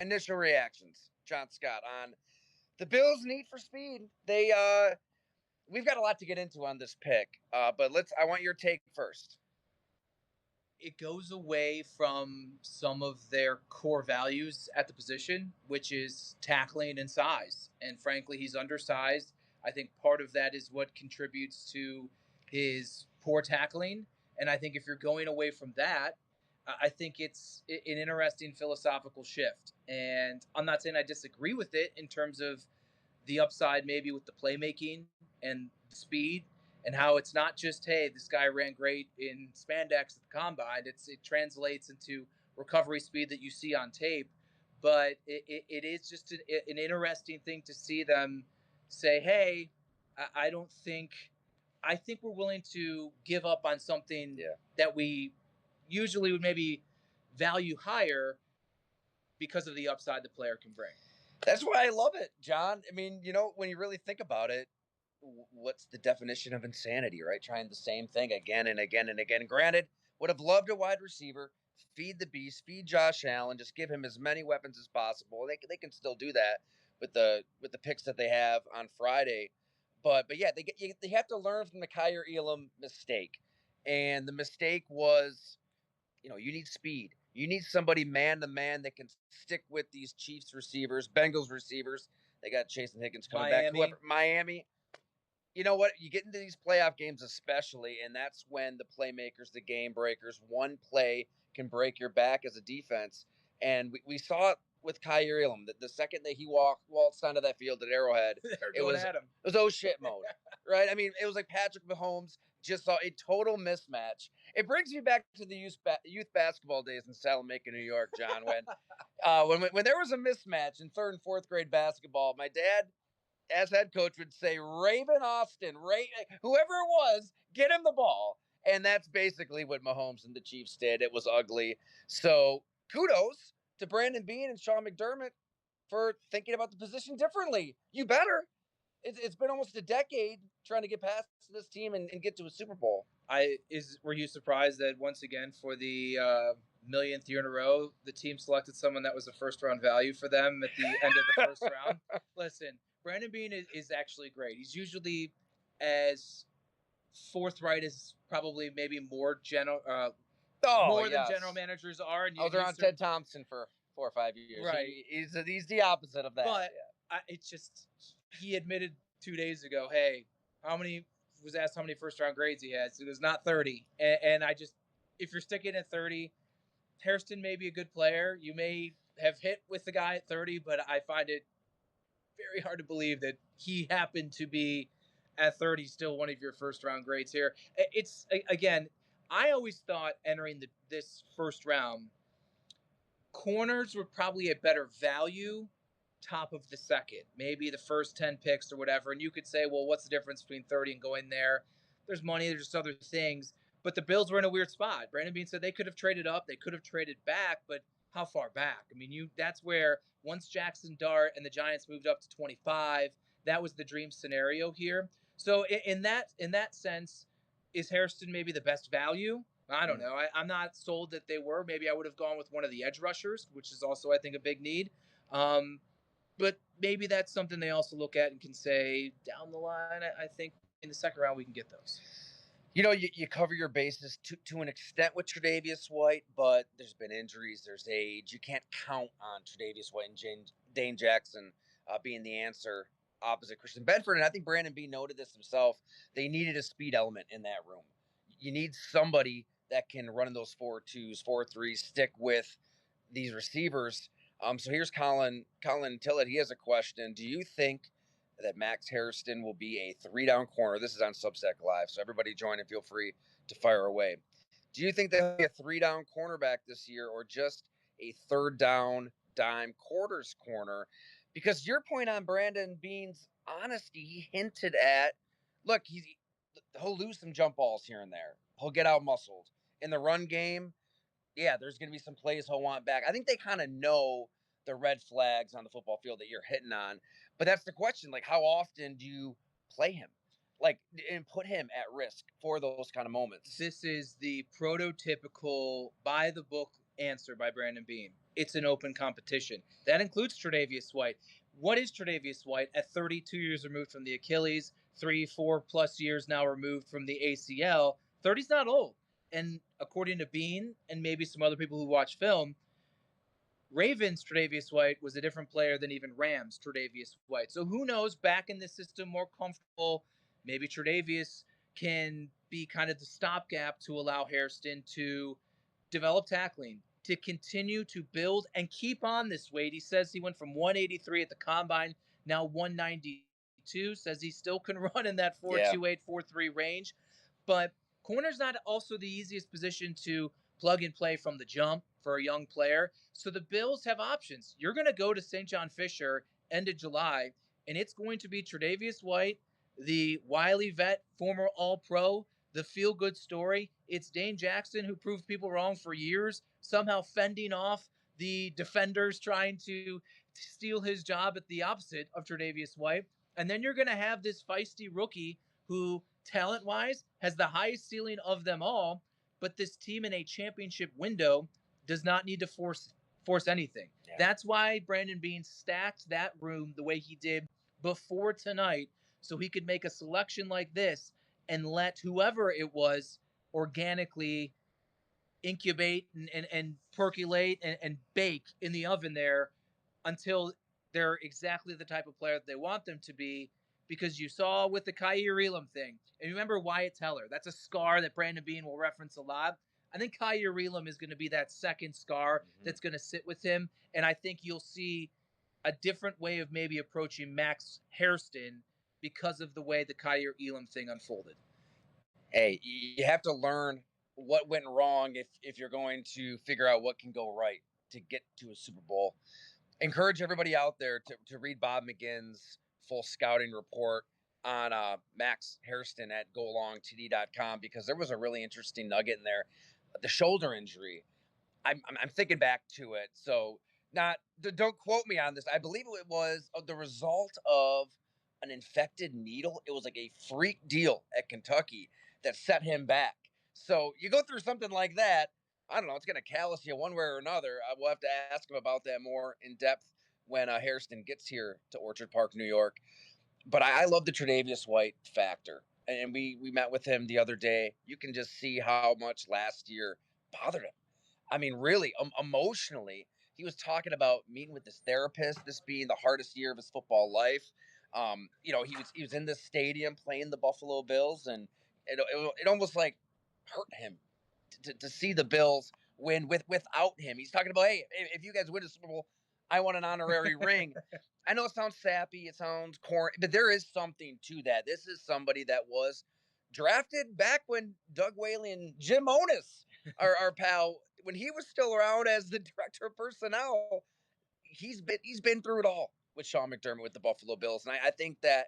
initial reactions, John Scott, on the Bills' need for speed. We've got a lot to get into on this pick, but I want your take first. It goes away from some of their core values at the position, which is tackling and size. And frankly, he's undersized. I think part of that is what contributes to his poor tackling. And I think if you're going away from that, I think it's an interesting philosophical shift. And I'm not saying I disagree with it in terms of the upside, maybe with the playmaking and the speed, and how it's not just, hey, this guy ran great in spandex at the combine. It translates into recovery speed that you see on tape. But it is just an interesting thing to see them say, hey, I don't think, I think we're willing to give up on something that we usually would maybe value higher because of the upside the player can bring. That's why I love it, John. I mean, when you really think about it, what's the definition of insanity, right? Trying the same thing again and again and again. Granted, would have loved a wide receiver, feed the beast, feed Josh Allen, just give him as many weapons as possible. They can still do that with the picks that they have on Friday. But yeah, they have to learn from the Kyer Elam mistake. And the mistake was, you need speed. You need somebody man to man that can stick with these Chiefs receivers, Bengals receivers. They got Chase and Higgins coming back. Miami. You know what? You get into these playoff games, especially, and that's when the playmakers, the game breakers, one play can break your back as a defense. And we saw it with Kyer Elam. The second that he waltzed onto that field at Arrowhead, it was oh shit mode, right? I mean, it was like Patrick Mahomes just saw a total mismatch. It brings me back to the youth basketball days in Salamanca, New York, John, when there was a mismatch in third and fourth grade basketball. My dad, as head coach, would say, Raven Austin, whoever it was, get him the ball. And that's basically what Mahomes and the Chiefs did. It was ugly. So kudos to Brandon Beane and Sean McDermott for thinking about the position differently. You better. It's been almost a decade trying to get past this team and get to a Super Bowl. Were you surprised that once again for the millionth year in a row, the team selected someone that was a first round value for them at the end of the first round? Listen, Brandon Beane is actually great. He's usually as forthright as probably maybe more general, than general managers are. And I was around Ted Thompson for 4 or 5 years. Right. He's the opposite of that. But it's just, he admitted 2 days ago, hey, was asked how many first round grades he has. It was not 30. And I just, if you're sticking at 30, Hairston may be a good player. You may have hit with the guy at 30, but I find it very hard to believe that he happened to be at 30 still one of your first round grades here. It's, again, I always thought entering this first round, corners were probably a better value top of the second, maybe the first 10 picks or whatever. And you could say, well, what's the difference between 30 and going there? There's money, there's just other things. But the Bills were in a weird spot. Brandon Beane said they could have traded up, they could have traded back, but how far back? I mean, that's where once Jackson Dart and the Giants moved up to 25, that was the dream scenario here. So in that sense, is Hairston maybe the best value? I don't know. I'm not sold that they were. Maybe I would have gone with one of the edge rushers, which is also, I think, a big need. But maybe that's something they also look at and can say down the line, I think in the second round we can get those. You cover your bases to an extent with Tre'Davious White, but there's been injuries, there's age. You can't count on Tre'Davious White and Dane Jackson being the answer opposite Christian Benford. And I think Brandon B noted this himself. They needed a speed element in that room. You need somebody that can run in those 4-2s, 4-3s, stick with these receivers. So here's Colin Tillett. He has a question. Do you think that Max Hairston will be a 3-down corner? This is on Substack Live, so everybody join and feel free to fire away. Do you think that he'll be a 3-down cornerback this year, or just a 3rd down dime quarters corner? Because your point on Brandon Beane's honesty, he hinted at, look, he'll lose some jump balls here and there. He'll get out muscled. In the run game, yeah, there's going to be some plays he'll want back. I think they kind of know the red flags on the football field that you're hitting on. But that's the question. Like, how often do you play him? Like, and put him at risk for those kind of moments? This is the prototypical by the book answer by Brandon Beane. it's an open competition. That includes Tre'Davious White. What is Tre'Davious White at 32 years removed from the Achilles, 3-4+ years now removed from the ACL? 30's not old. And according to Beane and maybe some other people who watch film, Ravens Tre'Davious White was a different player than even Rams Tre'Davious White. So who knows, back in this system, more comfortable, maybe Tre'Davious can be kind of the stopgap to allow Hairston to develop tackling, to continue to build and keep on this weight. He says he went from 183 at the combine, now 192, says he still can run in that 4.28, 4.3 range. But corner's not also the easiest position to plug and play from the jump for a young player. So the Bills have options. You're going to go to St. John Fisher end of July, and it's going to be Tre'Davious White, the wily vet, former All-Pro, the feel-good story. It's Dane Jackson, who proved people wrong for years, somehow fending off the defenders trying to steal his job at the opposite of Tre'Davious White. And then you're going to have this feisty rookie who, talent-wise, has the highest ceiling of them all, but this team in a championship window does not need to force anything. Yeah. That's why Brandon Beane stacked that room the way he did before tonight, so he could make a selection like this and let whoever it was organically incubate and percolate and bake in the oven there until they're exactly the type of player that they want them to be. Because you saw with the Kaiir Elam thing, and you remember Wyatt Teller, that's a scar that Brandon Beane will reference a lot. I think Kaiir Elam is going to be that second scar that's going to sit with him, and I think you'll see a different way of maybe approaching Max Hairston because of the way the Kaiir Elam thing unfolded. Hey, you have to learn what went wrong if you're going to figure out what can go right to get to a Super Bowl. Encourage everybody out there to read Bob McGinn's full scouting report on Max Hairston at golongtd.com, because there was a really interesting nugget in there. The shoulder injury, I'm thinking back to it. So don't quote me on this. I believe it was the result of an infected needle. It was like a freak deal at Kentucky that set him back. So you go through something like that, I don't know, it's going to callous you one way or another. We'll have to ask him about that more in depth when Hairston gets here to Orchard Park, New York. But I love the Tre'Davious White factor. And we met with him the other day. You can just see how much last year bothered him. I mean, really, emotionally, he was talking about meeting with his therapist, this being the hardest year of his football life. He was in this stadium playing the Buffalo Bills, and it almost like hurt him to see the Bills win without him. He's talking about, hey, if you guys win a Super Bowl, I want an honorary ring. I know it sounds sappy, it sounds corny, but there is something to that. This is somebody that was drafted back when Doug Whaley and Jim Onis, our pal, when he was still around as the director of personnel. He's been through it all with Sean McDermott with the Buffalo Bills, and I think that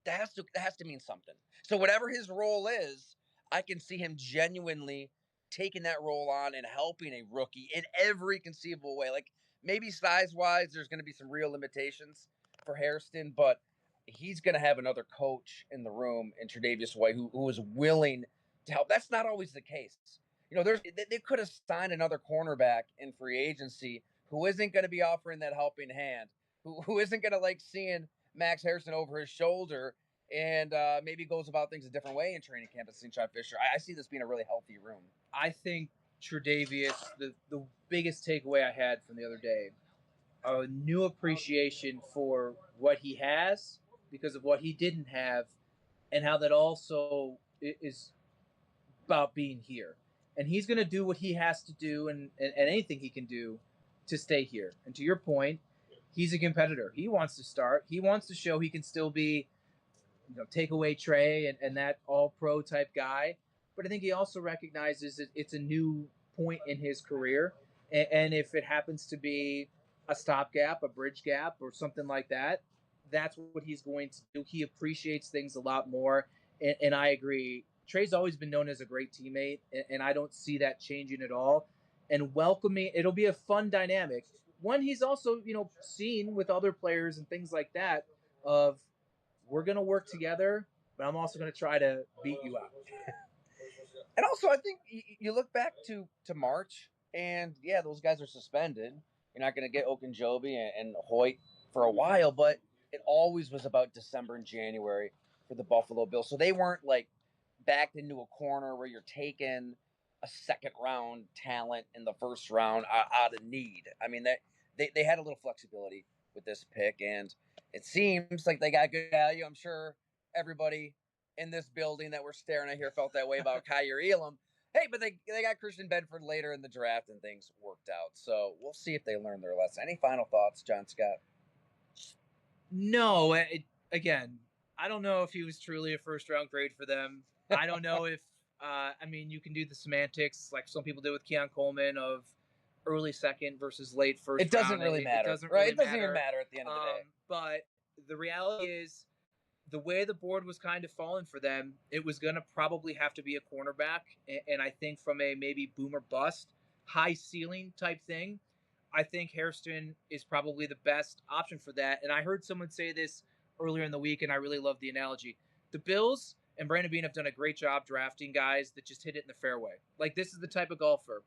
that has to mean something. So whatever his role is, I can see him genuinely taking that role on and helping a rookie in every conceivable way. Like, maybe size-wise, there's going to be some real limitations for Hairston, but he's going to have another coach in the room in Tre'Davious White who is willing to help. That's not always the case. They could have signed another cornerback in free agency who isn't going to be offering that helping hand, who isn't going to like seeing Max Hairston over his shoulder and maybe goes about things a different way in training camp at St. John Fisher. I see this being a really healthy room. I think Tre'Davious, the biggest takeaway I had from the other day, a new appreciation for what he has because of what he didn't have, and how that also is about being here. And he's going to do what he has to do and anything he can do to stay here. And to your point, he's a competitor. He wants to start. He wants to show he can still be, take away Trey and that all-pro type guy. But I think he also recognizes that it's a new point in his career. And if it happens to be a stopgap, a bridge gap, or something like that, that's what he's going to do. He appreciates things a lot more. And I agree. Trey's always been known as a great teammate, and I don't see that changing at all. And welcoming, it'll be a fun dynamic. One, he's also, seen with other players and things like that of, we're going to work together, but I'm also going to try to beat you out. And also, I think you look back to March, And yeah, those guys are suspended. You're not going to get Okunjobi and Hoyt for a while, but it always was about December and January for the Buffalo Bills. So they weren't like backed into a corner where you're taking a second round talent in the first round out of need. I mean, they had a little flexibility with this pick, and it seems like they got good value. I'm sure everybody in this building that we're staring at here felt that way about Kyer Elam. Hey, but they got Christian Bedford later in the draft and things worked out. So we'll see if they learn their lesson. Any final thoughts, John Scott? No, again, I don't know if he was truly a first round grade for them. I don't know if, I mean, you can do the semantics like some people did with Keon Coleman of early second versus late first It doesn't round. really matter. It doesn't right? really It doesn't matter. even matter at the end of the day. But the reality is, the way the board was kind of falling for them, it was going to probably have to be a cornerback. And I think from a maybe boomer bust, high ceiling type thing, I think Hairston is probably the best option for that. And I heard someone say this earlier in the week, and I really love the analogy. The Bills and Brandon Beane have done a great job drafting guys that just hit it in the fairway. Like, this is the type of golfer.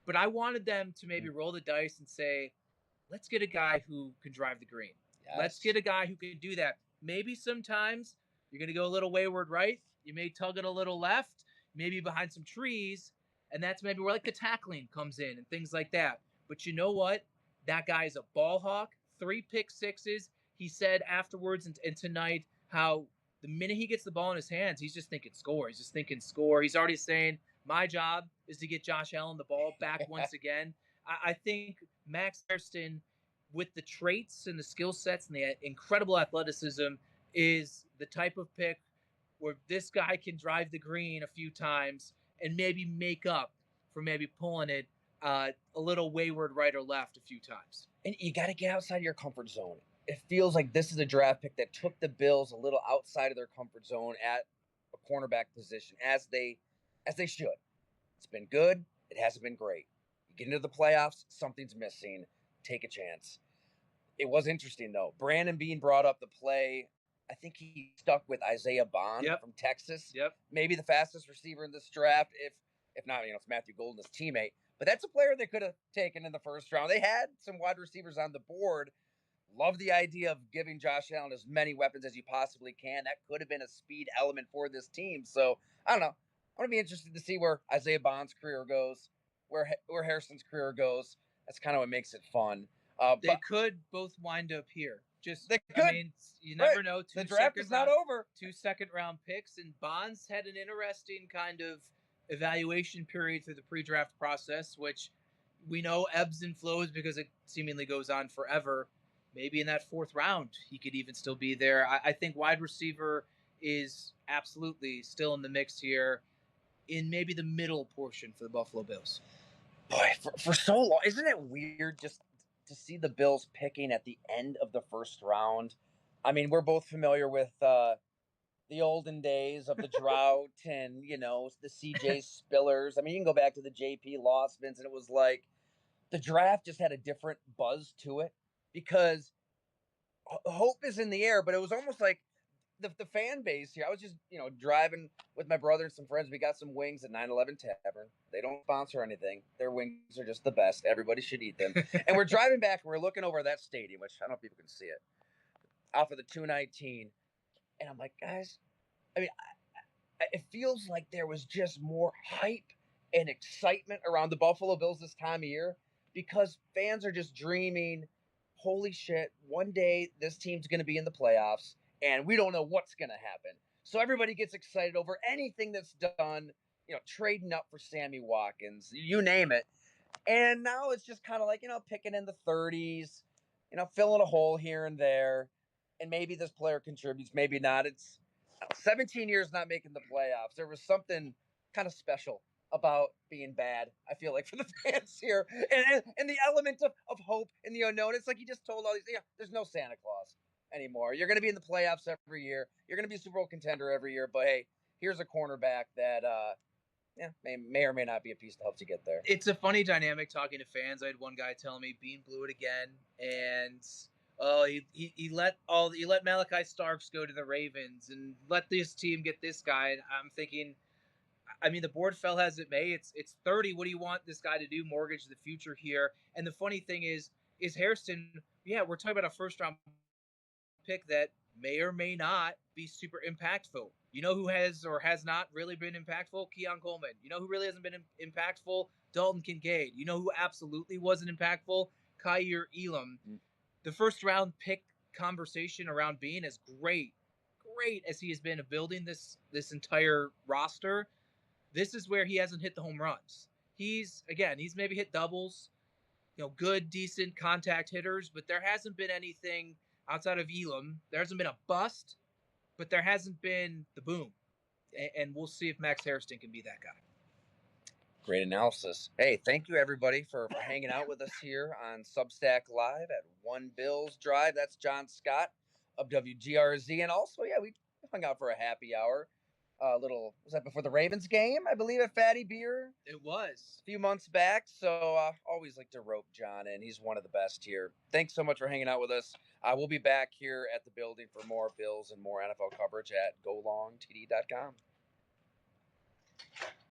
But I wanted them to maybe roll the dice and say, let's get a guy who can drive the green. Yes. Let's get a guy who can do that. Maybe sometimes you're going to go a little wayward right. You may tug it a little left, maybe behind some trees. And that's maybe where like the tackling comes in and things like that. But you know what? That guy is a ball hawk, 3 pick sixes. He said afterwards and tonight how the minute he gets the ball in his hands, he's just thinking score. He's just thinking score. He's already saying, my job is to get Josh Allen the ball back once again. I think Max Hairston, with the traits and the skill sets and the incredible athleticism, is the type of pick where this guy can drive the green a few times and maybe make up for maybe pulling it a little wayward right or left a few times. And you got to get outside your comfort zone. It feels like this is a draft pick that took the Bills a little outside of their comfort zone at a cornerback position, as they should. It's been good. It hasn't been great. You get into the playoffs, something's missing. Take a chance. It was interesting, though. Brandon Beane brought up the play. I think he stuck with Isaiah Bond from Texas. Maybe the fastest receiver in this draft, if not, it's Matthew Golden's teammate. But that's a player they could have taken in the first round. They had some wide receivers on the board. Love the idea of giving Josh Allen as many weapons as you possibly can. That could have been a speed element for this team. So, I don't know. I'm going to be interested to see where Isaiah Bond's career goes, where Hairston's career goes. That's kind of what makes it fun. They could both wind up here. They could. I mean, you never know. The draft is not over. 2 second-round picks, and Bonds had an interesting kind of evaluation period through the pre-draft process, which we know ebbs and flows because it seemingly goes on forever. Maybe in that 4th round, he could even still be there. I think wide receiver is absolutely still in the mix here in maybe the middle portion for the Buffalo Bills. Boy, for so long, isn't it weird just to see the Bills picking at the end of the first round? I mean, we're both familiar with the olden days of the drought and, the CJ Spillers. I mean, you can go back to the JP Losmans, and it was like the draft just had a different buzz to it because hope is in the air, but it was almost like the fan base here. I was just, driving with my brother and some friends. We got some wings at 911 Tavern. They don't sponsor anything. Their wings are just the best. Everybody should eat them. And we're driving back, and we're looking over that stadium, which I don't know if people can see it, off of the 219. And I'm like, guys, I mean, it feels like there was just more hype and excitement around the Buffalo Bills this time of year because fans are just dreaming, holy shit, one day this team's going to be in the playoffs. And we don't know what's going to happen. So everybody gets excited over anything that's done, trading up for Sammy Watkins, you name it. And now it's just kind of like, picking in the 30s, filling a hole here and there. And maybe this player contributes, maybe not. It's 17 years not making the playoffs. There was something kind of special about being bad, I feel like, for the fans here. And the element of hope in the unknown. It's like you just told all these, there's no Santa Claus anymore. You're going to be in the playoffs every year. You're going to be a Super Bowl contender every year. But hey, here's a cornerback that may or may not be a piece that helps you get there. It's a funny dynamic talking to fans. I had one guy tell me Beane blew it again, and he let Malachi Starks go to the Ravens and let this team get this guy. And I'm thinking, I mean, the board fell as it may. It's 30. What do you want this guy to do? Mortgage the future here. And the funny thing is Hairston. Yeah, we're talking about a first round pick that may or may not be super impactful. You know who has or has not really been impactful? Keon Coleman. You know who really hasn't been impactful? Dalton Kincaid. You know who absolutely wasn't impactful? Kyer Elam. The first round pick conversation around Beane is great as he has been building this entire roster. This is where he hasn't hit the home runs. He's maybe hit doubles, good, decent contact hitters, but there hasn't been anything outside of Elam. There hasn't been a bust, but there hasn't been the boom. And we'll see if Max Hairston can be that guy. Great analysis. Hey, thank you everybody for hanging out with us here on Substack Live at One Bills Drive. That's John Scott of WGRZ. And also, yeah, we hung out for a happy hour. Was that before the Ravens game, I believe, at Fatty Beer? It was. A few months back. So always like to rope John in. He's one of the best here. Thanks so much for hanging out with us. We'll be back here at the building for more Bills and more NFL coverage at golongtd.com.